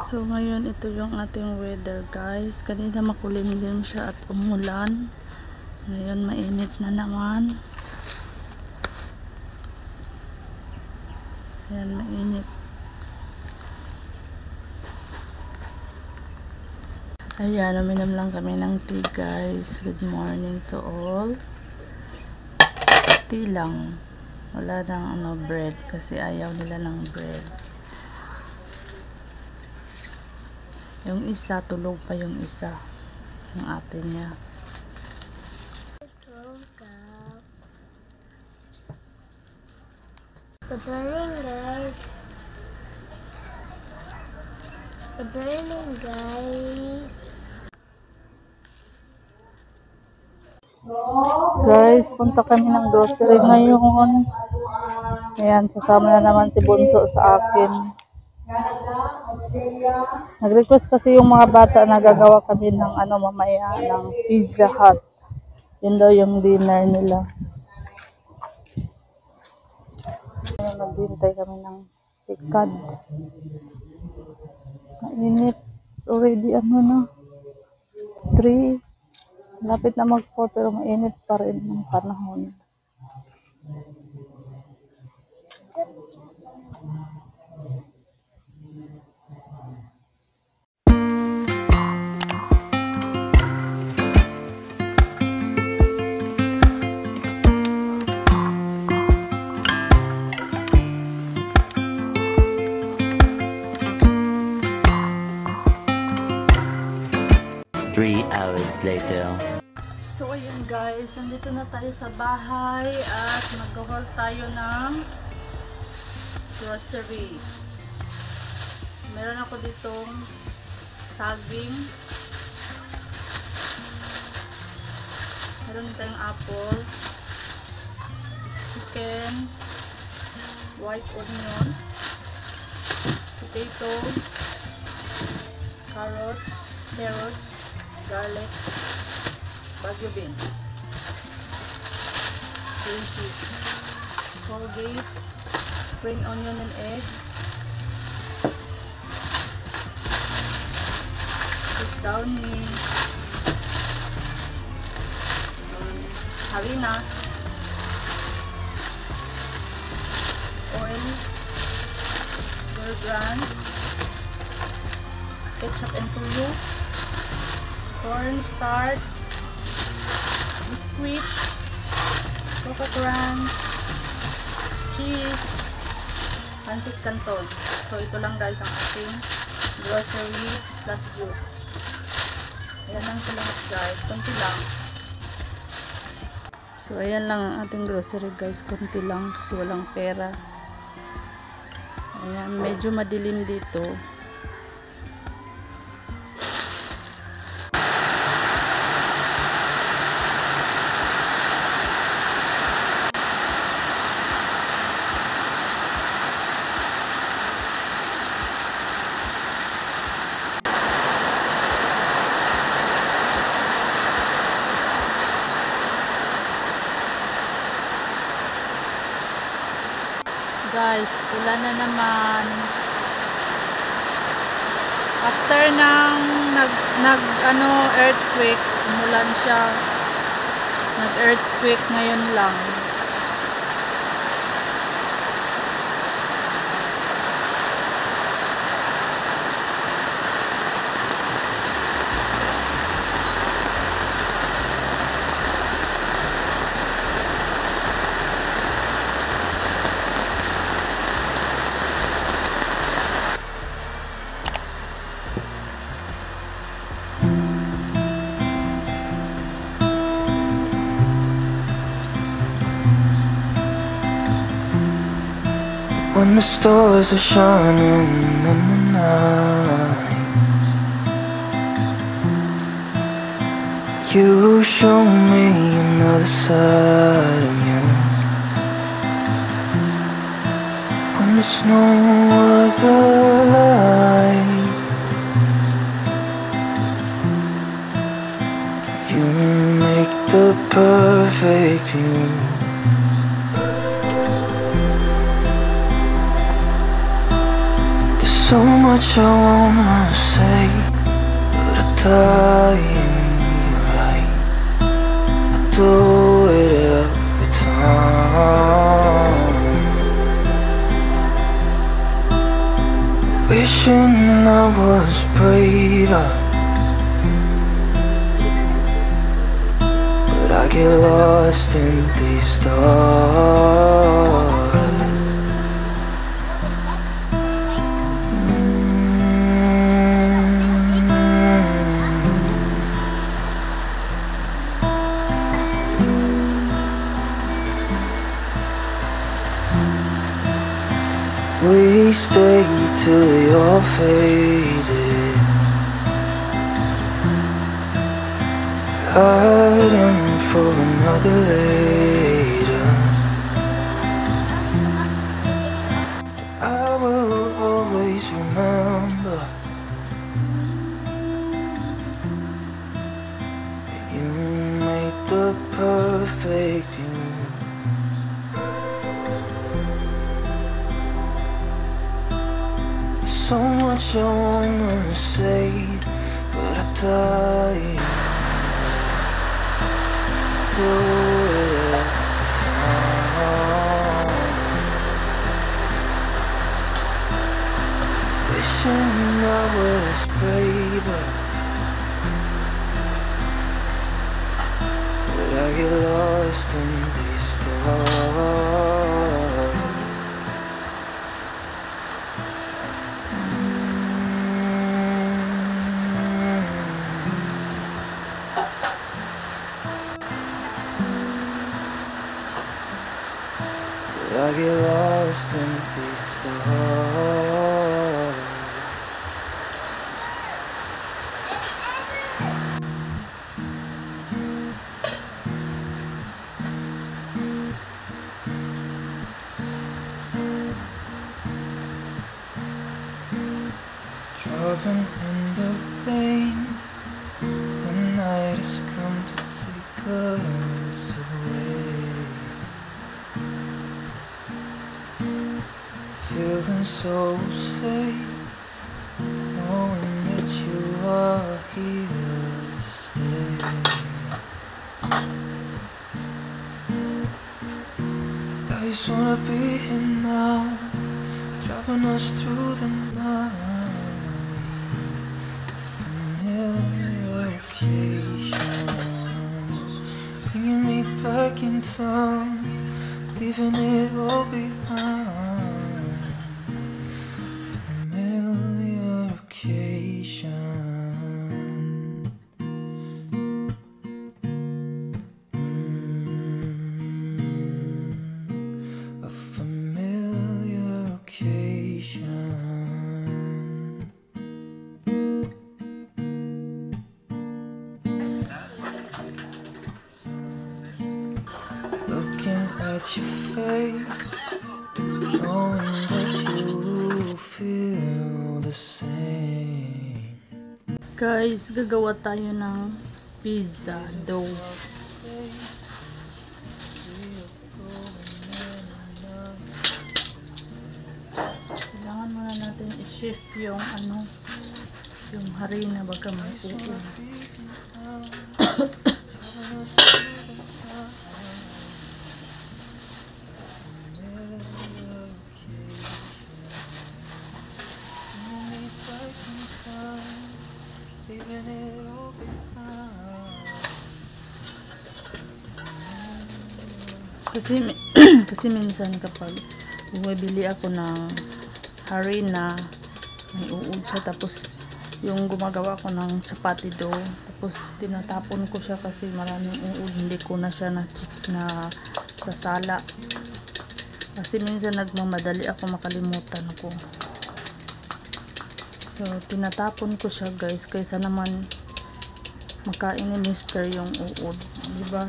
So ngayon ito yung ating weather guys. Kanina makulimlim siya at umulan. Ngayon mainit na naman. Ayan, mainit. Ayan, uminom lang kami ng tea guys. Good morning to all. Tea lang. Wala nang bread kasi ayaw nila ng bread. Yung isa, tulog pa yung isa. Yung ate niya. Good morning guys. Good morning guys. Guys, punta kami ng grocery ngayon. Ayan, sasama na naman si Bunso sa akin. Nag-request kasi yung mga bata na gagawa kami ng mamaya ng Pizza Hut. Yun daw yung dinner nila. Ngayon, naghintay kami ng sikad. Mainit. It's already na 3. Lapit na mag-4 pero mainit pa rin ng panahon. Hours later. So ayun guys, nandito na tayo sa bahay at mag-haul tayo ng grocery. Meron ako ditong saging. Meron tayong apple, chicken, white onion, potato, carrots, garlic, bagu beans, green cheese, Colgate, spring onion and egg, downy, harina, oil, brand, ketchup and toyo, cornstarch, biscuit, cocoa crunch, cheese, pancit canton. So ito lang guys ang ating grocery plus juice. Ayan lang ito lahat guys, konti lang. So ayan lang ang ating grocery guys, konti lang kasi walang pera. Ayan, medyo madilim dito. Guys, ulan na naman. After ng earthquake, umulan siya. Nag-earthquake ngayon lang. When the stars are shining in the night, you show me another side of you. When there's no other light, you make the perfect view. So much I wanna say, but I die in your eyes. I do it every time, wishing I was braver, but I get lost in these stars. We stay till you're faded, hiding for another later. I will always remember you made the perfect you. So much I wanna say, but I die. I do it every time, wishing I was braver, but I get lost in these stars. I get lost in these stars. Driving in the rain, the night has come to take us away. Feeling so safe, knowing that you are here to stay. I just wanna be here now, driving us through the night. Familiar location, bringing me back in time, leaving it all behind. A familiar occasion. Looking at your face, knowing that you feel the same. Guys, gagawa tayo ng pizza dough. Kailangan muna natin i-shift yung yung harina baga may uod. Kasi minsan kapag bumibili ako ng harina, may uod siya, tapos yung gumagawa ko ng chapati dough, tapos tinatapon ko siya kasi maraming uod, hindi ko na siya na sasala kasi minsan nagmamadali ako, makalimutan ako. So tinatapon ko siya guys, kaysa naman makain ni Mr. yung uod, diba?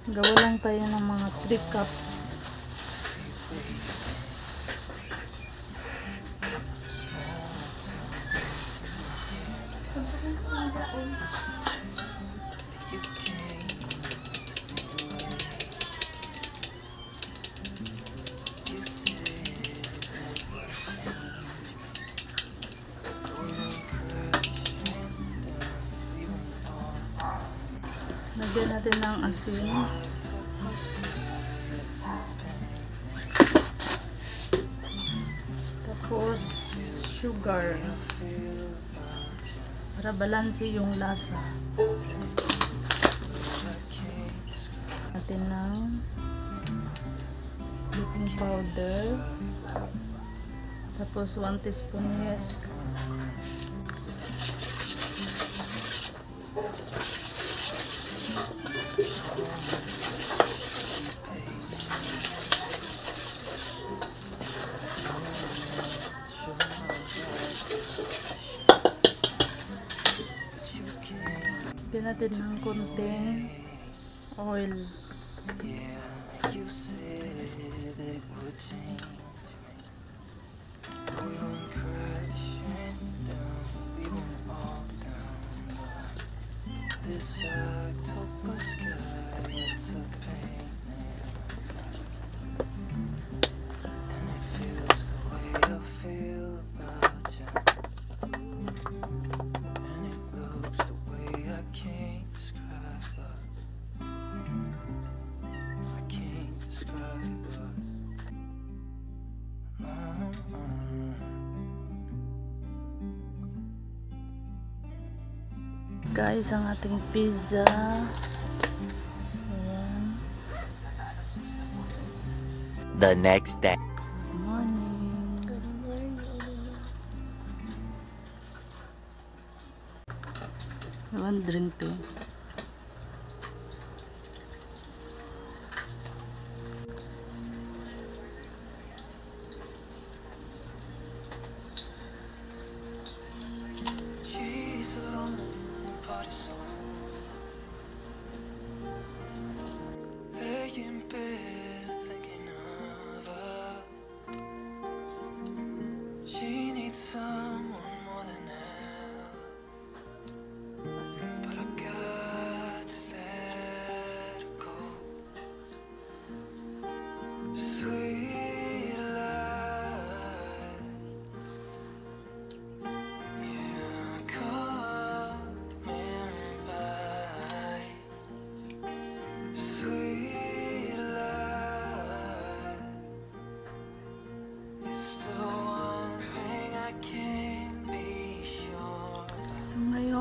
Gawa lang tayo ng mga 3 cup. Lagyan natin ng asin. Tapos sugar. Para balanse yung lasa. Natin ng baking powder. Tapos 1 teaspoon yeast. Lagyan natin ng konting oil. Guys, ang ating pizza. Ayan. The next day. Good morning. Good morning. I want drink too.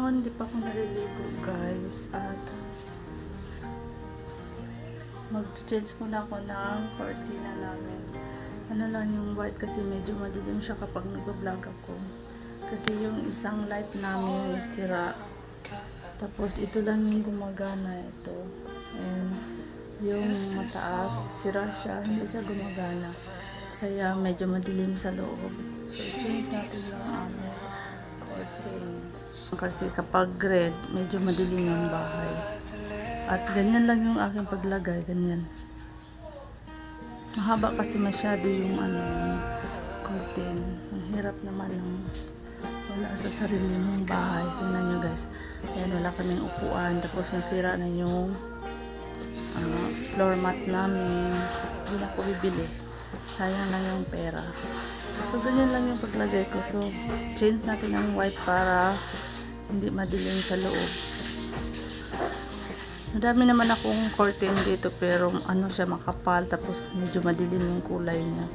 Hindi pa ako naliligo guys at mag-change muna ako ng cortina namin. Ano lang yung white kasi medyo madilim siya kapag nag-vlog ako. Kasi yung isang light namin is sira. Tapos ito lang yung gumagana ito. And yung mataas, sira siya, hindi siya gumagana. Kaya medyo madilim sa loob. So i-change natin yung curtain. Kasi kapag red, medyo madilim yung bahay. At ganyan lang yung aking paglagay, ganyan. Mahaba kasi masyado yung curtain. Ang hirap naman ng wala sa sarili mong bahay. Tingnan nyo guys. Ayan, wala kaming upuan. Tapos nasira na yung floor mat namin. Hindi na ko bibili. Sayang lang yung pera. So ganyan lang yung paglagay ko. So change natin ng white para hindi madilim sa loob. Madami naman akong curtain dito pero ano siya, makapal, tapos medyo madilim yung kulay niya.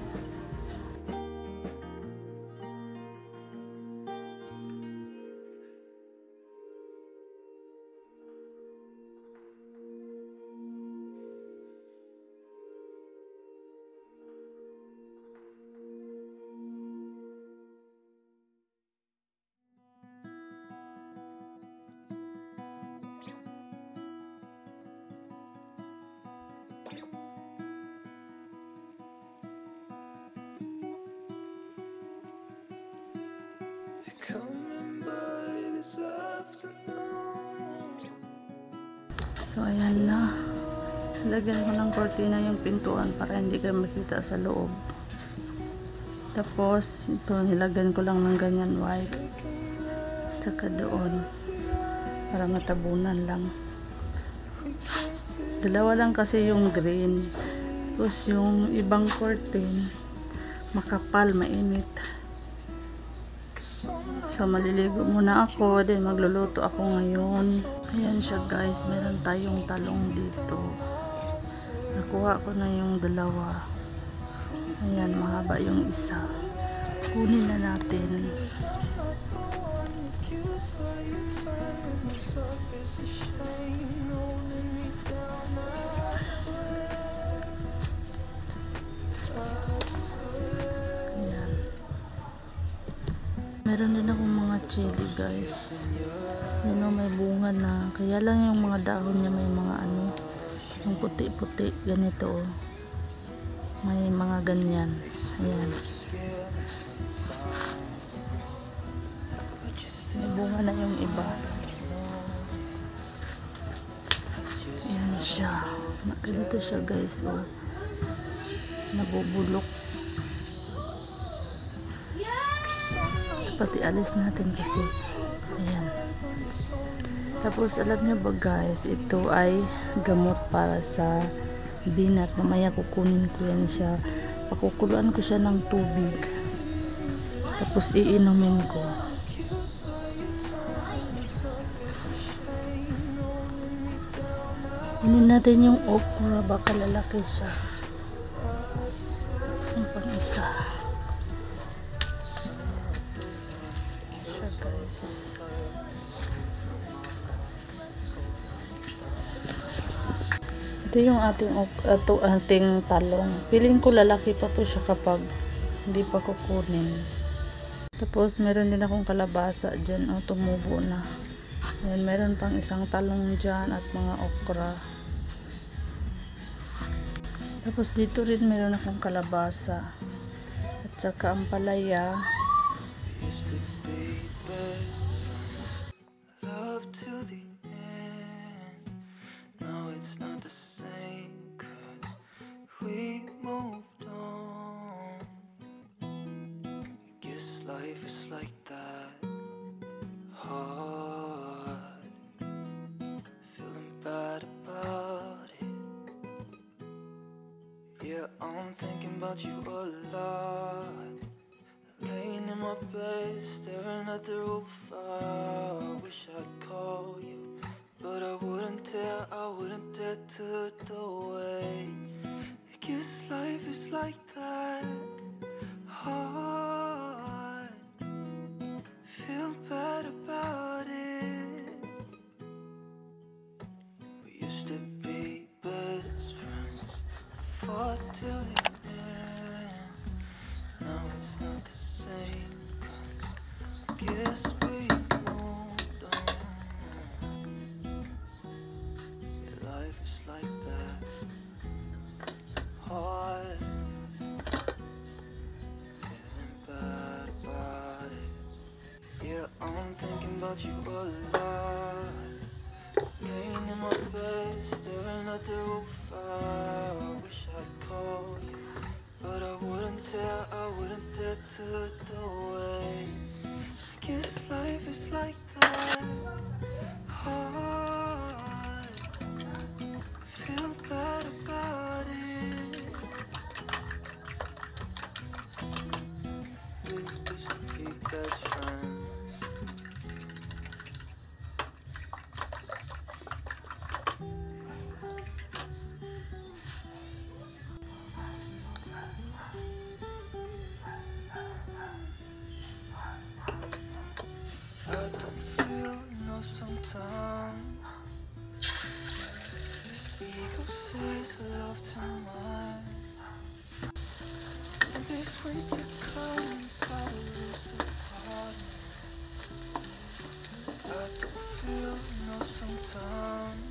So ayan na, lagyan ko ng cortina yung pintuan para hindi kayo makita sa loob. Tapos ito, nilagyan ko lang ng ganyan white, tsaka doon para matabunan lang. Dalawa lang kasi yung green. Tapos yung ibang curtain, makapal, mainit. So, maliligo muna ako. Then, magluluto ako ngayon. Ayan siya guys. Meron tayong talong dito. Nakuha ko na yung dalawa. Ayan, mahaba yung isa. Kunin na natin. Ayan. Meron din akong mga chili guys. Yan o, may bunga na. Kaya lang yung mga dahon niya may mga ano, yung puti-puti. Ganito o. May mga ganyan. Ayan. May bunga na yung iba. Ayan siya. Ganito siya guys o. Nabubulok. Pati alis natin kasi. Ayan. Tapos alam niyo ba guys, ito ay gamot para sa binat. Mamaya kukunin ko yan siya. Pakukuluan ko siya ng tubig. Tapos iinumin ko. Kunin natin yung okra, baka lalaki siya. Ang pang-isa. Siya guys. Ito yung ating talong. Piling ko lalaki pa to siya kapag hindi pa kukunin. Tapos meron din akong kalabasa dyan. O, tumubo na. Ayan, meron pang isang talong dyan at mga okra. Tapos dito rin meron akong kalabasa. At saka ang palaya. Life is like that, hard, feeling bad about it. Yeah, I'm thinking about you a lot, laying in my bed, staring at the roof. I wish I'd call you, but I wouldn't dare to the way. I guess life is like that, hard, feel bad about it. We used to be best friends, fought till the end. Now it's not the same, 'cause guess we moved on. Your life is like that, hard, feeling bad about it. Yeah, I'm thinking about you a lot, laying in my bed, staring at the roof. I wish I'd call you, but I wouldn't dare to the way. I guess life is like that, hard, feel bad about it. We used to be best friends. I don't feel enough sometimes. This ego says love to mine, and this winter comes, I will lose a part of me. I don't feel enough sometimes.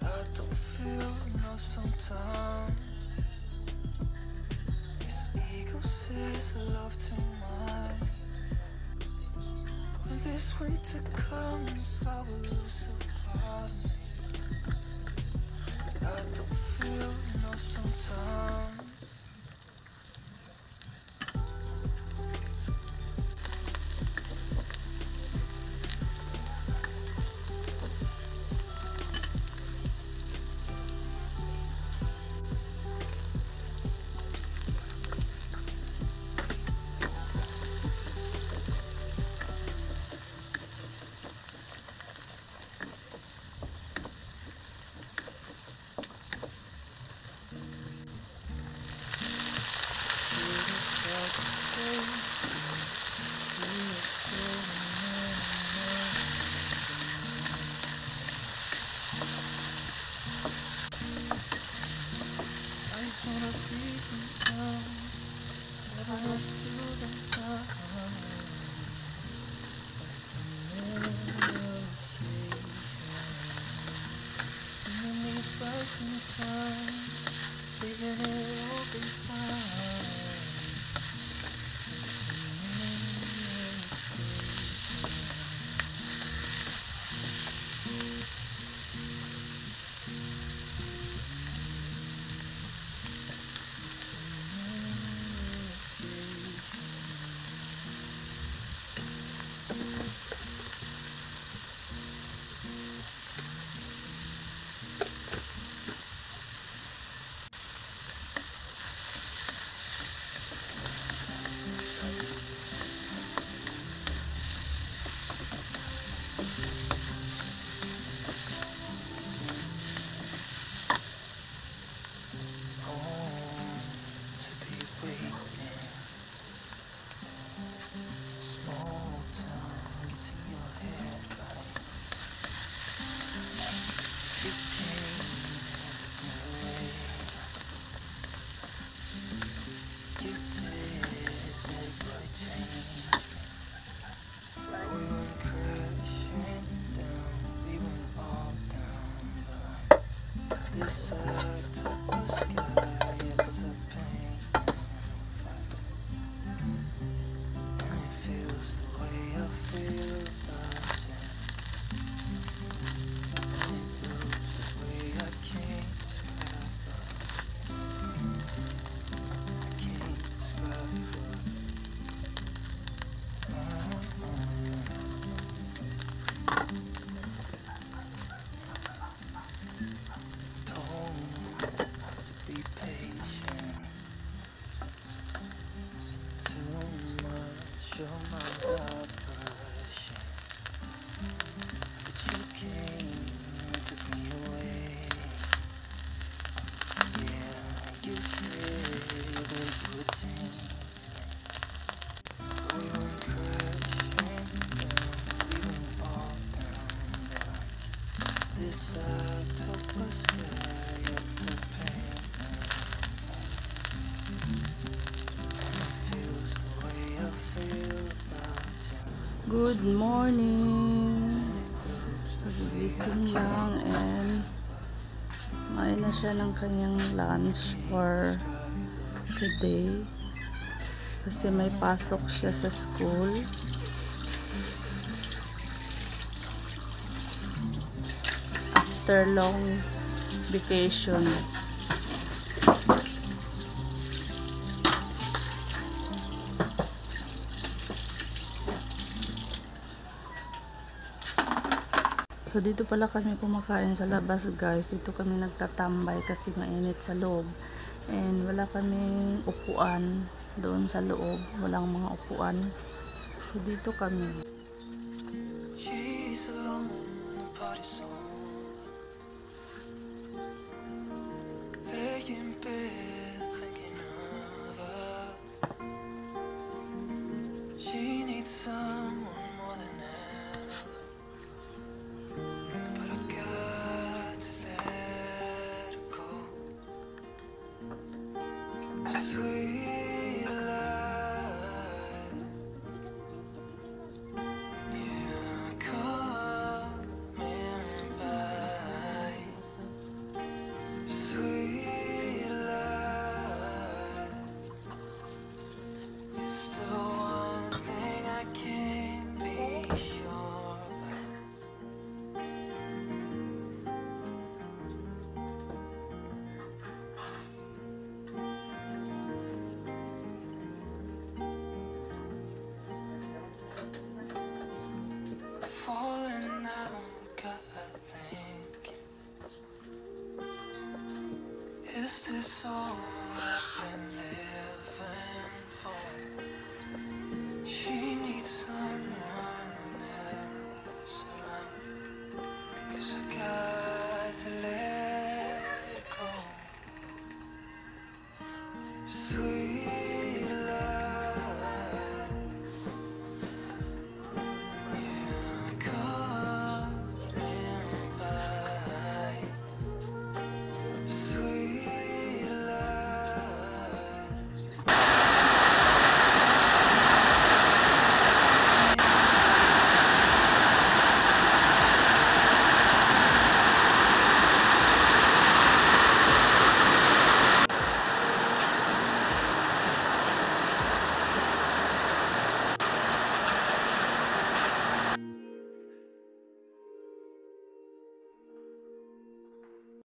I don't feel enough sometimes. This ego says love to mine, As winter comes, I will lose a part of me. I don't feel no sometimes. I just wanna be down, never us to the dark. Back in time, thinking it'll be fine. This octopus sky, it's a pain and it feels the way I feel about you. And it looks the way I can't describe it. I can't describe it. To be patient. Too much of my blood rushing, but you came and took me away. Yeah, you said that you would change. We went crashing down, we went all down. But this octopus sky, it's a pain. Good morning. Nagigising lang and kumain na siya ng kanyang lunch for today kasi may pasok siya sa school. After long vacation. So dito pala kami kumakain sa labas, guys. Dito kami nagtatambay kasi mainit sa loob. And wala kaming upuan doon sa loob. Walang mga upuan. So dito kami.